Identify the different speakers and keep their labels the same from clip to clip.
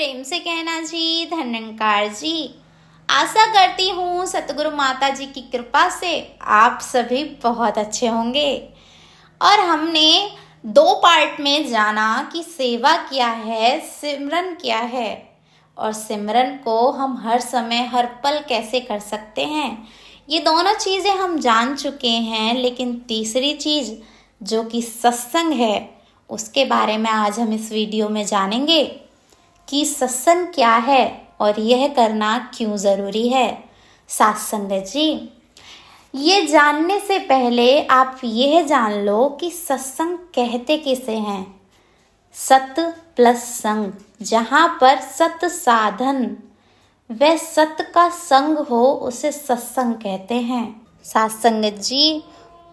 Speaker 1: प्रेम से कहना जी, धन्यकार जी। आशा करती हूँ सतगुरु माता जी की कृपा से आप सभी बहुत अच्छे होंगे। और हमने 2 पार्ट में जाना कि सेवा क्या है, सिमरन क्या है, और सिमरन को हम हर समय हर पल कैसे कर सकते हैं। ये दोनों चीज़ें हम जान चुके हैं, लेकिन तीसरी चीज़ जो कि सत्संग है, उसके बारे में आज हम इस वीडियो में जानेंगे कि सत्संग क्या है और यह करना क्यों ज़रूरी है। साथ संगत जी, ये जानने से पहले आप यह जान लो कि सत्संग कहते किसे हैं। सत प्लस संग, जहाँ पर सत साधन व सत का संग हो उसे सत्संग कहते हैं। साथ संगत जी,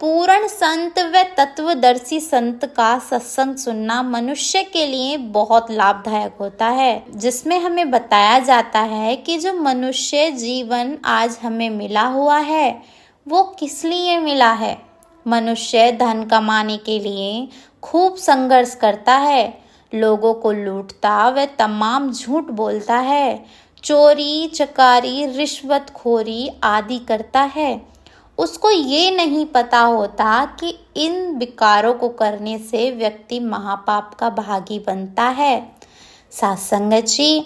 Speaker 1: पूर्ण संत व तत्वदर्शी संत का सत्संग सुनना मनुष्य के लिए बहुत लाभदायक होता है, जिसमें हमें बताया जाता है कि जो मनुष्य जीवन आज हमें मिला हुआ है वो किस लिए मिला है। मनुष्य धन कमाने के लिए खूब संघर्ष करता है, लोगों को लूटता व तमाम झूठ बोलता है, चोरी चकारी रिश्वतखोरी आदि करता है। उसको ये नहीं पता होता कि इन विकारों को करने से व्यक्ति महापाप का भागी बनता है। सत्संग जी,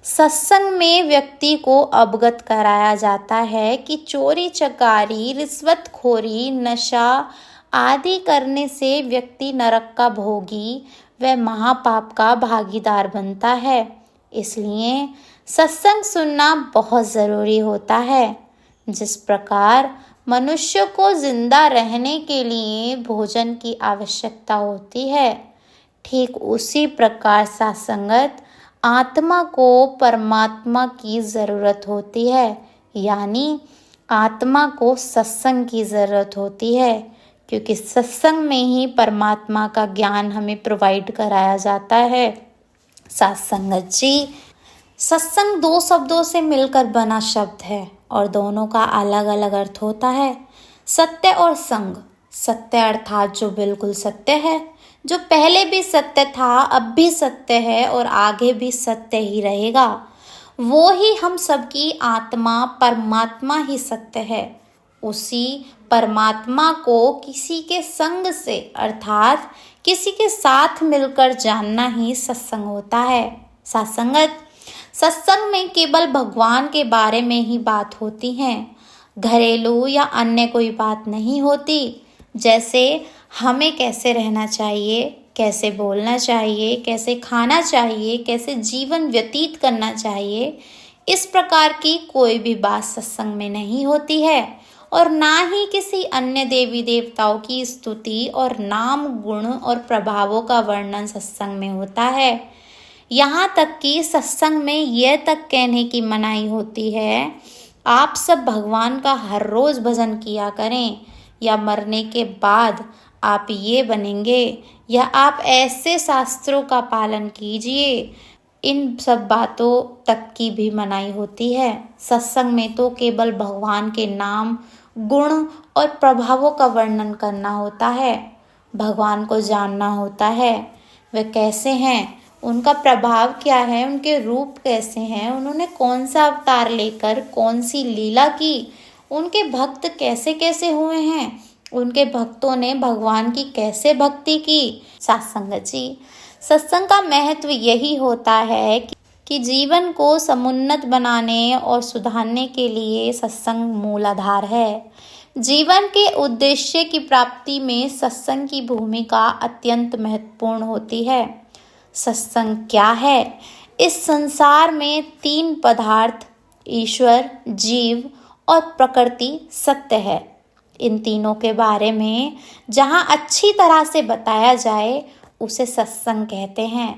Speaker 1: सत्संग में व्यक्ति को अवगत कराया जाता है कि चोरी चकारी रिश्वतखोरी नशा आदि करने से व्यक्ति नरक का भोगी व महापाप का भागीदार बनता है। इसलिए सत्संग सुनना बहुत ज़रूरी होता है। जिस प्रकार मनुष्य को जिंदा रहने के लिए भोजन की आवश्यकता होती है, ठीक उसी प्रकार सत्संगत आत्मा को परमात्मा की ज़रूरत होती है, यानी आत्मा को सत्संग की ज़रूरत होती है, क्योंकि सत्संग में ही परमात्मा का ज्ञान हमें प्रोवाइड कराया जाता है। सत्संगत जी, सत्संग 2 शब्दों से मिलकर बना शब्द है और दोनों का अलग अलग अर्थ होता है। सत्य और संग। सत्य अर्थात जो बिल्कुल सत्य है, जो पहले भी सत्य था, अब भी सत्य है और आगे भी सत्य ही रहेगा। वो ही हम सबकी आत्मा परमात्मा ही सत्य है। उसी परमात्मा को किसी के संग से अर्थात किसी के साथ मिलकर जानना ही सत्संग होता है। सत्संगत, सत्संग में केवल भगवान के बारे में ही बात होती है, घरेलू या अन्य कोई बात नहीं होती। जैसे हमें कैसे रहना चाहिए, कैसे बोलना चाहिए, कैसे खाना चाहिए, कैसे जीवन व्यतीत करना चाहिए, इस प्रकार की कोई भी बात सत्संग में नहीं होती है। और ना ही किसी अन्य देवी देवताओं की स्तुति और नाम गुण और प्रभावों का वर्णन सत्संग में होता है। यहाँ तक कि सत्संग में यह तक कहने की मनाही होती है, आप सब भगवान का हर रोज़ भजन किया करें, या मरने के बाद आप ये बनेंगे, या आप ऐसे शास्त्रों का पालन कीजिए। इन सब बातों तक की भी मनाही होती है। सत्संग में तो केवल भगवान के नाम गुण और प्रभावों का वर्णन करना होता है। भगवान को जानना होता है, वे कैसे हैं, उनका प्रभाव क्या है, उनके रूप कैसे हैं, उन्होंने कौन सा अवतार लेकर कौन सी लीला की, उनके भक्त कैसे कैसे हुए हैं, उनके भक्तों ने भगवान की कैसे भक्ति की। सत्संगत जी, सत्संग का महत्व यही होता है कि जीवन को समुन्नत बनाने और सुधारने के लिए सत्संग मूलाधार है। जीवन के उद्देश्य की प्राप्ति में सत्संग की भूमिका अत्यंत महत्वपूर्ण होती है। सत्संग क्या है? इस संसार में 3 पदार्थ, ईश्वर, जीव और प्रकृति सत्य है। इन तीनों के बारे में जहाँ अच्छी तरह से बताया जाए उसे सत्संग कहते हैं।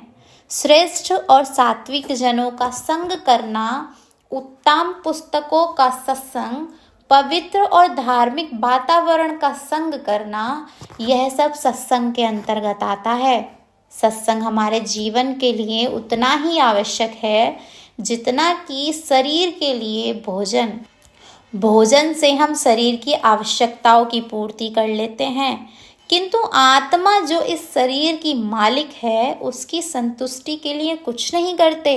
Speaker 1: श्रेष्ठ और सात्विक जनों का संग करना, उत्तम पुस्तकों का सत्संग, पवित्र और धार्मिक वातावरण का संग करना, यह सब सत्संग के अंतर्गत आता है। सत्संग हमारे जीवन के लिए उतना ही आवश्यक है जितना कि शरीर के लिए भोजन। भोजन से हम शरीर की आवश्यकताओं की पूर्ति कर लेते हैं, किंतु आत्मा जो इस शरीर की मालिक है उसकी संतुष्टि के लिए कुछ नहीं करते।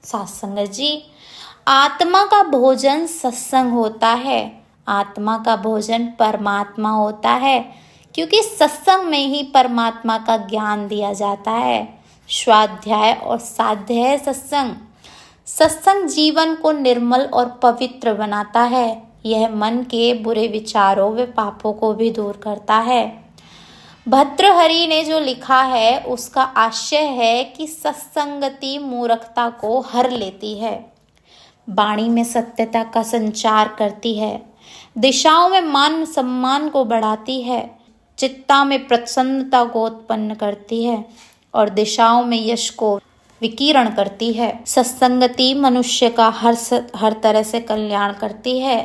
Speaker 1: साथ संगत जी, आत्मा का भोजन सत्संग होता है। आत्मा का भोजन परमात्मा होता है, क्योंकि सत्संग में ही परमात्मा का ज्ञान दिया जाता है। स्वाध्याय और साध्य है सत्संग। सत्संग जीवन को निर्मल और पवित्र बनाता है। यह मन के बुरे विचारों व पापों को भी दूर करता है। भर्तृहरि ने जो लिखा है उसका आशय है कि सत्संगति मूर्खता को हर लेती है, वाणी में सत्यता का संचार करती है, दिशाओं में मान सम्मान को बढ़ाती है, चित्ता में प्रसन्नता को उत्पन्न करती है और दिशाओं में यश को विकीर्ण करती है। सत्संगति मनुष्य का हर तरह से कल्याण करती है।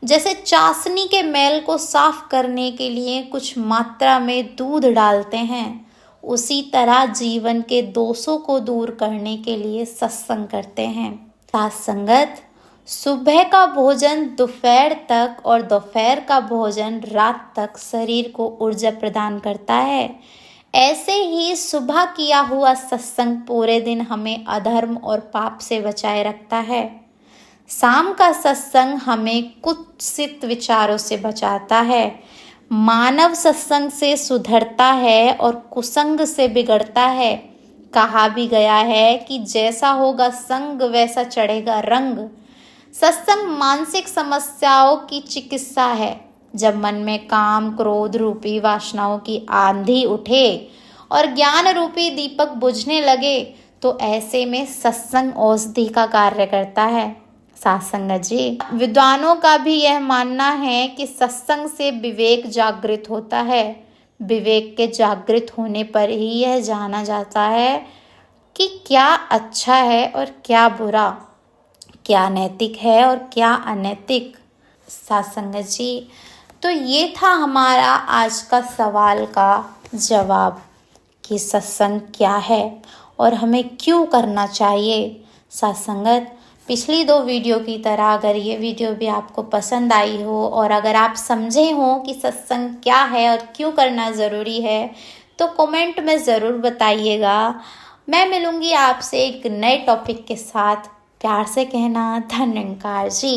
Speaker 1: जैसे चाशनी के मैल को साफ करने के लिए कुछ मात्रा में दूध डालते हैं, उसी तरह जीवन के दोषों को दूर करने के लिए सत्संग करते हैं। साथ संगत, सुबह का भोजन दोपहर तक और दोपहर का भोजन रात तक शरीर को ऊर्जा प्रदान करता है। ऐसे ही सुबह किया हुआ सत्संग पूरे दिन हमें अधर्म और पाप से बचाए रखता है। शाम का सत्संग हमें कुत्सित विचारों से बचाता है। मानव सत्संग से सुधरता है और कुसंग से बिगड़ता है। कहा भी गया है कि जैसा होगा संग वैसा चढ़ेगा रंग। सत्संग मानसिक समस्याओं की चिकित्सा है। जब मन में काम क्रोध रूपी वासनाओं की आंधी उठे और ज्ञान रूपी दीपक बुझने लगे, तो ऐसे में सत्संग औषधि का कार्य करता है। साथ संगत जी, विद्वानों का भी यह मानना है कि सत्संग से विवेक जागृत होता है। विवेक के जागृत होने पर ही यह जाना जाता है कि क्या अच्छा है और क्या बुरा, क्या नैतिक है और क्या अनैतिक। साथ संगत जी, तो ये था हमारा आज का सवाल का जवाब कि सत्संग क्या है और हमें क्यों करना चाहिए। साथ संगत, पिछली 2 वीडियो की तरह अगर ये वीडियो भी आपको पसंद आई हो और अगर आप समझे हो कि सत्संग क्या है और क्यों करना ज़रूरी है, तो कमेंट में ज़रूर बताइएगा। मैं मिलूँगी आपसे एक नए टॉपिक के साथ। प्यार से कहना धन्यवाद जी।